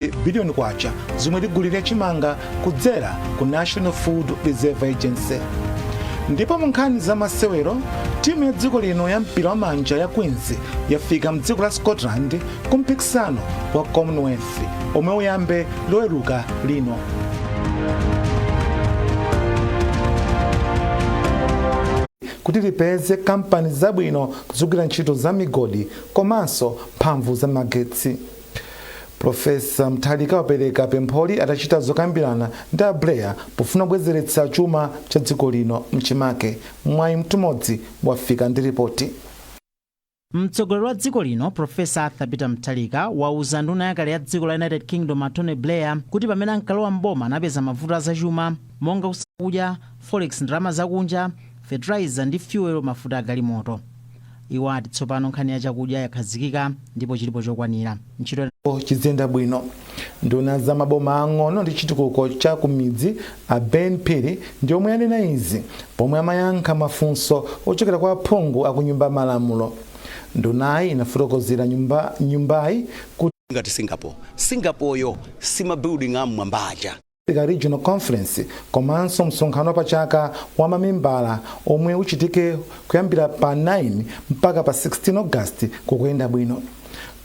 billion kwacha zomwe ligulire chimanga kudzera ku National Food Reserve Agency. Ndipo mu nkhani za masewero, timu ya dziko lino ya mpira wa manja ya Queens yafika mdziko la Scotland ku mpikisano wa Commonwealth omwe uyambe loweruka lino. Kuti lipeze kampani zabwino kuzugwira ntchito za migodi komanso mphamvu za magetsi. Profesa Mthalika wapereka pempholi atachita zokambirana ndi Blair pofuna kubwezeretsa chuma cha dziko lino mchimake. Mwayi mtumodzi wafika ndi ripoti. Mtsogoleri wa dziko lino Profesa Peter Mthalika wauza nduna yakale ya dziko la United Kingdom Tony Blair kuti pamene ankalowa mboma anapeza mavuto azachuma monga kusakudya, forex ndalama zakunja, fertilizer ndi fuel mafuta agalimoto. Iwo ati tsopano nkhani ya chakudya yakhazikika ndipo chilipo chokwanira. Ntchito chizenda bwino. Nduna za maboma ang'ono ndi chitukuko cha kumidzi a Ben Piri ndi omwe yanena izi pomwe amayankha mafunso ochokera kwa aphungu akunyumba malamulo. Ndunayi inafotokozera nyumbayi kuti ngati Singapore yo sima building amwambaja Regional Conference komanso msonkhano pa chaka wa mamembala omwe uchitike kuyambira pa 9 mpaka pa 16 August kukuyenda bwino.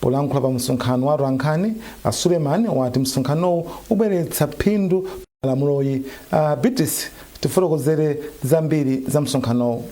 Polankhula pa msonkhano wa Nkhani, Suleiman wati msonkhanowu ubweretsa phindu malamuloyi. Bitis tifotokozere zambiri za msonkhanowu.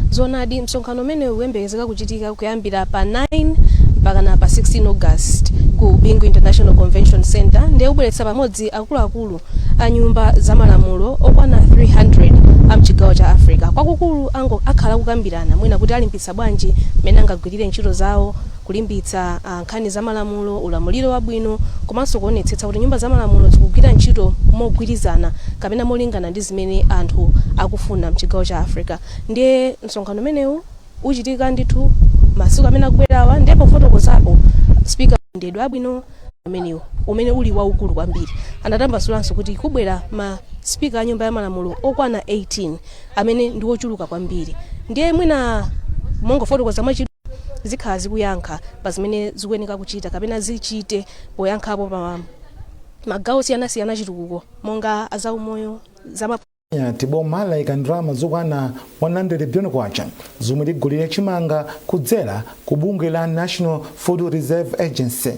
Zonadi msonkhano umene uyembekezeka kuchitika kuyambira pa 9 mpaka na pa 16 August ku Bingu International Convention Center ndiye ubweretsa pamodzi akuluakulu a nyumba za malamulo okwana 300 amchigawo cha Africa. Kwakukulu akhala kukambirana mwina kuti alimbitsa bwanji mmene angagwirire ntchito zawo, kulimbitsa nkhani za malamulo, ulamuliro wabwino, komanso kuonetsetsa kuti nyumba za malamulo zikugwira ntchito mogwirizana kapena molingana ndi zimene anthu akufuna mchigawo cha Africa. Ndiye msonkhano umenewu uchitika ndithu masiku amene akubwerawa, ndipo fotokozapo speaker ndedwa abwino amenewo umene uli waukulu kwambiri. Anatambasulanso kuti kubwera ma speaker a nyumba ya malamulo okwana 18 amene ndi ochuluka kwambiri. Ndiye mwina mongo fotokoza mwa zikhala zikuyankha pa zimene zikuyeneka kuchita kapena zichite poyankhapo pa magawo siyana chitukuko monga azaumoyo za Tiboma laika ndalama zokwana 100 billion kwacha zomwe ligulire chimanga kudzera ku bungwe la National Food Reserve Agency.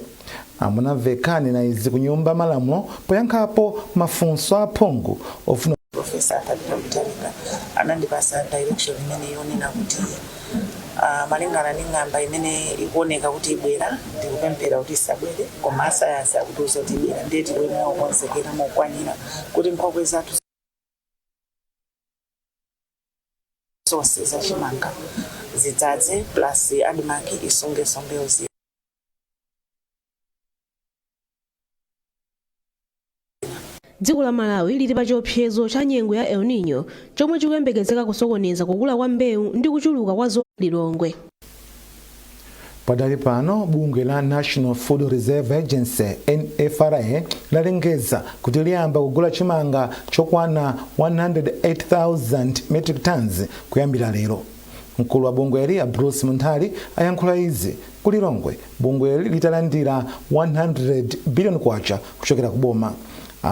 Amunamvekani na izi kunyumba malamulo poyankhapo mafunso aphungu ofuna Profesa Peter Mthalika anandipasa direction imene yonena kuti malingana ndi ng'amba imene ikuoneka kuti ibwera ndikupemphera kuti isabwere koma asayansi akutiuza kuti ibwera ndiye tiyenera kukonzekera mokwanira kuti nkhokwe zathu zonse za chimanga zidzadze plus adimaki isongesongewo. Dziko la Malawi lili pa chiopsezo cha nyengo ya El Niño chomwe chikuyembekezeka kusokoneza kukula kwa mbewu ndi kuchuluka kwa zolilongwe. Padali pano bungwe la National Food Reserve Agency NFRA lalengeza kuti liyamba kugula chimanga chokwana 108,000 metric tons kuyambira lero. Mkulu wa bungweli Bruce Munthali ayankhula izi kulilongwe bungweli litalandira 100 billion kwacha kuchokera kuboma.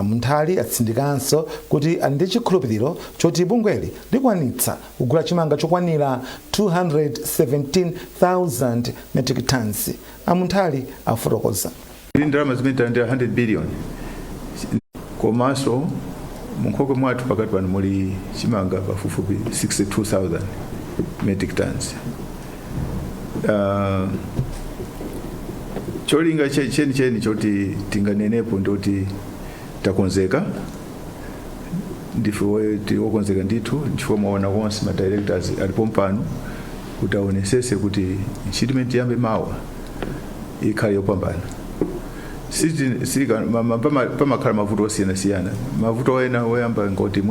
Munthali atsindikanso kuti ali ndi chikhulupiriro choti bungweli likwanitsa kugula chimanga chokwanira 217,000 metric tons. Munthali afotokoza. Ndalama zimene talandira 100 billion komanso munkhokwe mwathu pakati pano muli chimanga pafupifupi 62,000 metric tons. Cholinga cheni choti tinganenepo ndoti takonzeka ndife wokonzeka ndithu chifukwa mwaona konse ma directors alipo mpano kuti aonesese kuti achievement yambe mawa ikhale yopambana. Pamakhala mavuto osiyana mavuto ena oyamba ngoti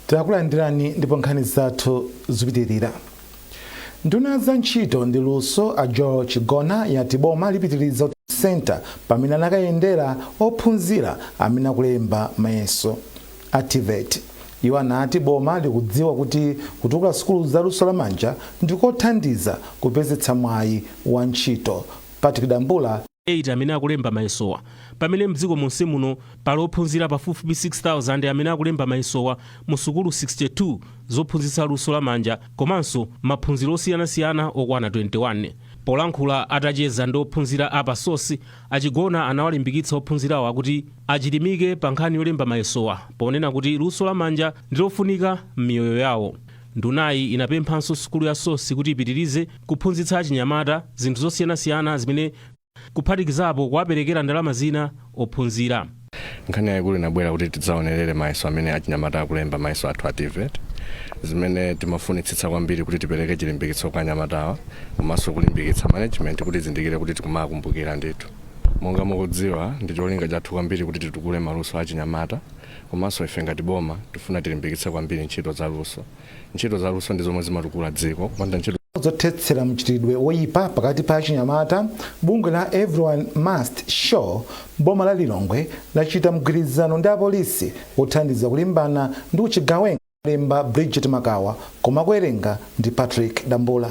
takulandirani ndipo nkhani zathu zipitirira. Nduna za ntchito ndi luso a George Gona ya Tiboma lipitiriza center pamene anakayendera ophunzira amene akulemba mayeso activate. iwo anati boma likudziwa kuti kutukula sukulu za luso lamanja ndikothandiza kupezetsa mwayi wa ntchito. Patrick Dambula 8 amene akulemba mayesowa pamene mdziko monse muno pali ophunzira pafupifupi 6,000 amene akulemba mayesowa mu sukulu 62 zophunzitsa luso lamanja komanso maphunziro osiyanasiyana okwana 21. Polankhula atacheza ndi ophunzira apasosi achigona anawalimbikitsa ophunzirawo kuti achilimike pa nkhani yolemba mayesowa ponena kuti luso lamanja ndilofunika m'miyoyo yawo. Ndunayi inapemphanso sukulu ya sosi kuti ipitirize kuphunzitsa achinyamata zinthu zosiyanasiyana zimene kuphatikizapo kuwaperekera ndalama zina ophunzira. Nkhani yayikulu inabwera kuti tidzaonerere mayeso amene achinyamata akulemba mayeso athu a TVET zimene timafunitsitsa kwambiri kuti tipereke chilimbikitso kwa anyamatawa komanso kulimbikitsa management kuti zindikire kuti tikumakumbukira ndithu. Monga mukudziwa ndi cholinga chathu kwambiri kuti titukule maluso achinyamata komanso ife ngati boma tifuna tilimbikitse kwambiri ntchito za luso. Ntchito za luso ndi zomwe zimatukula dziko kupanda ntchito zothetsera mchitidwe woyipa pakati pa achinyamata. Bungwe la Everyone Must Show boma la Lilongwe lachita mgwirizano ndi apolisi kuthandiza kulimbana ndi uchigawenga. Lemba Bridget Makawa koma kuwerenga ndi Patrick Dambula.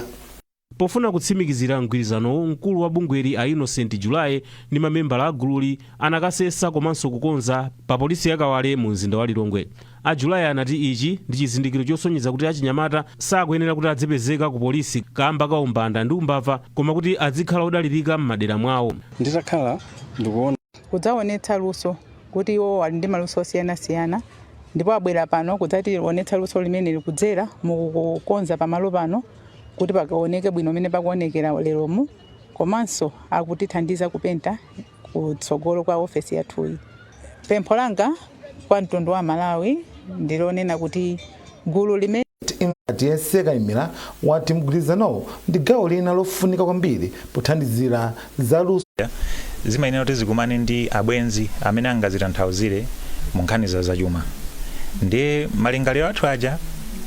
Pofuna kutsimikizira mgwirizano, mkulu wa bungweli a Innocent July ndi mamembala a gululi anakasesa komanso kukonza pa polisi yakawale mu mzinda wa Lilongwe. A July anati ichi ndi chizindikiro chosonyeza kuti achinyamata sakuyenera kuti adzipezeka ku polisi kamba ka umbanda ndi umbava koma kuti adzikhala odalirika m'madera mwawo. Nditakhala ndikuona kudzaonetsa luso kuti iwo ali ndi maluso osiyanasiyana ndipo abwera pano kudzati onetsa luso limene likudzera mukukonza pamalo pano kuti pakaoneke bwino mene pakuonekera leromu komanso akutithandiza kupenta kutsogolo kwa ofesi yathuyi. Pempho langa kwa mtundu wa Malawi ndilonena kuti gulu limene yeseka imira wati mgwirizanowo ndi gawo lina lofunika kwambiri pothandizira za luso. Zimayenera kuti zikumane ndi abwenzi amene angazitanthauzire mu nkhani za zachuma. Ndi malingaliro athu aja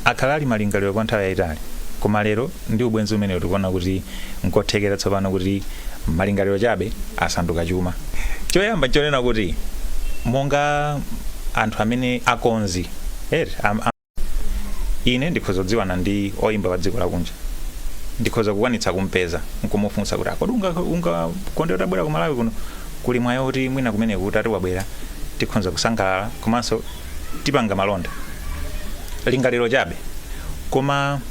akhala ali malingaliro kwa nthawi yayitali koma lero ndi ubwenzi umene tikuona kuti nkothekera tsopano kuti malingaliro chabe asanduka chuma. Choyamba chonena kuti monga anthu amene akonzi ine ndikhoza kudziwana ndi oyimba wa dziko lakunja ndikhoza kukwanitsa kumpeza nkumufunsa kuti akodi ungakondera bwera ku Malawi kuno kuli mwayo kuti mwina kumene kuti ati wabwera tikhoza kusangalala komanso tipanga malonda lingaliro chabe koma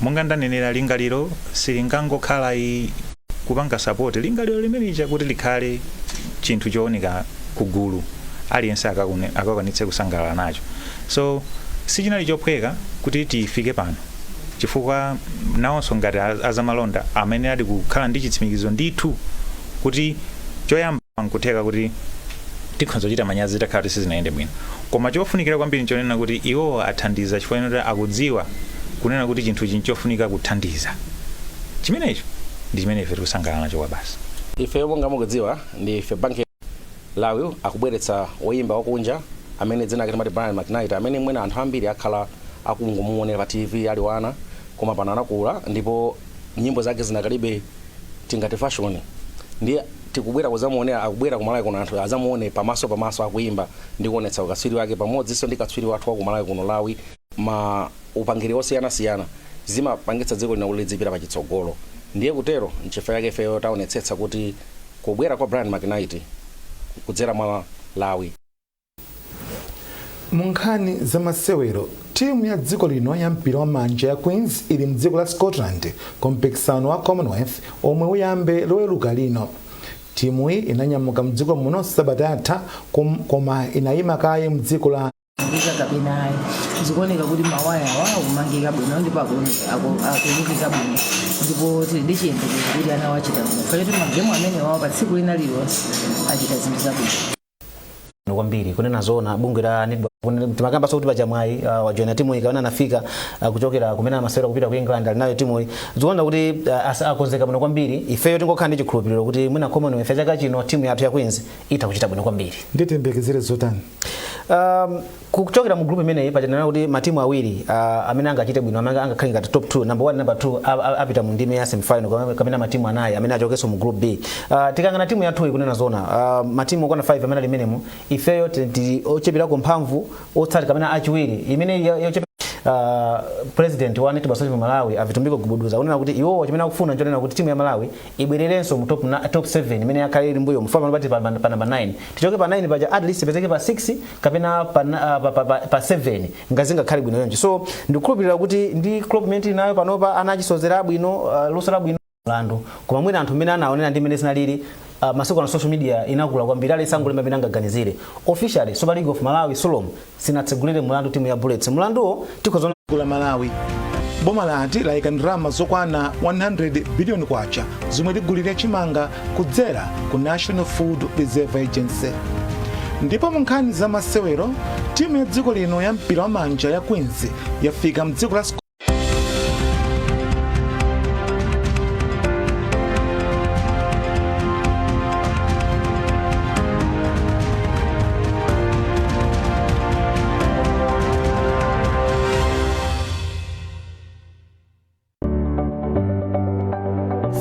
monga ndanenera lingaliro silingangokhala kupanga support lingaliro limene kuti likhale chinthu chooneka kugulu aliyense akakwanitse kusangalala nacho. So sichinali chophweka kuti tifike pano chifukwa nawonso ngati azamalonda amene ali kukhala ndi chitsimikizo ndithu kuti choyamba nkutheka kuti tikhoza kuchita manyazi takhala kuti sizinayende bwino koma chofunikira kwambiri nchonena kuti iwo athandiza chifukwa kuti akudziwa kunena kuti chinthu ichi chofunika kuthandiza chimenecho ndi chimene ife tikusangalala nacho kwa basi. Ife monga mukudziwa ndi ife banki Malawi akubweretsa woyimba wakunja amene dzina lake Brian McKnight amene mwina anthu ambiri akhala akungomuonera pa TV ali wana koma pano anakula ndipo nyimbo zake zinakalibe tingati fashion. Ndi tikubwera kuzamuonera akubwera ku Malawi kuno anthu azamuone pamaso akuyimba ndi kuonetsa ukaswiri wake pamodzinso ndi katswiri wathu wa ku Malawi kuno Lawi ma upangiri osiyanasiyana zimapangitsa dziko lina kuledzipira pa chitsogolo. Ndiye kutero nchifukwa yake ife taonetsetsa kuti kubwera kwa Brian McKnight kudzera mwa Lawi. Munkhani za masewero, timu ya dziko lino ya mpira wa manja ya Queens ili mdziko la Scotland kompekisano wa Commonwealth omwe uyambe loweruka lino. Timu hii inanyamuka mdziko muno sabata yatha koma inayima kaye mdziko la kapena zikuoneka kuti mawaya awa umangika bwino ndipo akuoneka bwino ndipo tili chiyembekezo kuti ana wachita bwino kale kuti magemu amene wawo pa tsiku lina lilonse achita zinthu zabwino kwambiri kunena zona bungwe la timakamba so kuti pachamwayi wajoina timu ikaona anafika kuchokera kumene masewera kupita ku England alinayo timu zikuona kuti akonzeka bwino kwambiri ifeyo tingokhala ndi chikhulupiriro kuti mwina Commonwealth chaka chino timu yathu ya Queens ita kuchita bwino kwambiri. Nditembekezere zotani kuchokera mu group imeneyi pachanena kuti matimu awiri amene angachite bwino amene angakhale ngati top 2 number 1 number 2 apita mu ndime ya semi-final kamena matimu anayi amene achokenso mu group B. Tikangana timu yathu ikunena zona matimu okwana 5 amene ali menemu ifeyo ochepirako mphamvu otsati kamena achiwiri imene president wa Netball Association Malawi avitumbiko kubuduza unena kuti iwo chimene akufuna njonena kuti timu ya Malawi ibwererenso mu top 7 imene yakhala ili mbuyo mfano pati pa number 9 tichoke pa 9 paja at least pezeke pa 6 kapena pa 7 ngazinga khali bwino yonje. So ndikukhulupirira kuti ndi club imene nayo panopa anachisozera bwino luso la bwino mlandu koma mwina anthu amene anaonera ndi imene sinalili masiku na social media inakula kwambiri ali sangule mabina ngaganizire officially Super League of Malawi Solom sinatsegulire mlandu timu ya Bullets mlandu tikozona kula Malawi boma lati laika ndrama zokwana 100 billion kwacha zomwe ligulire chimanga kudzera ku National Food Reserve Agency. Ndipo mu nkhani za masewero timu ya dziko lino ya mpira wa manja ya Queens yafika mdziko la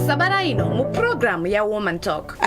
Sabara ino mu program ya Woman Talk.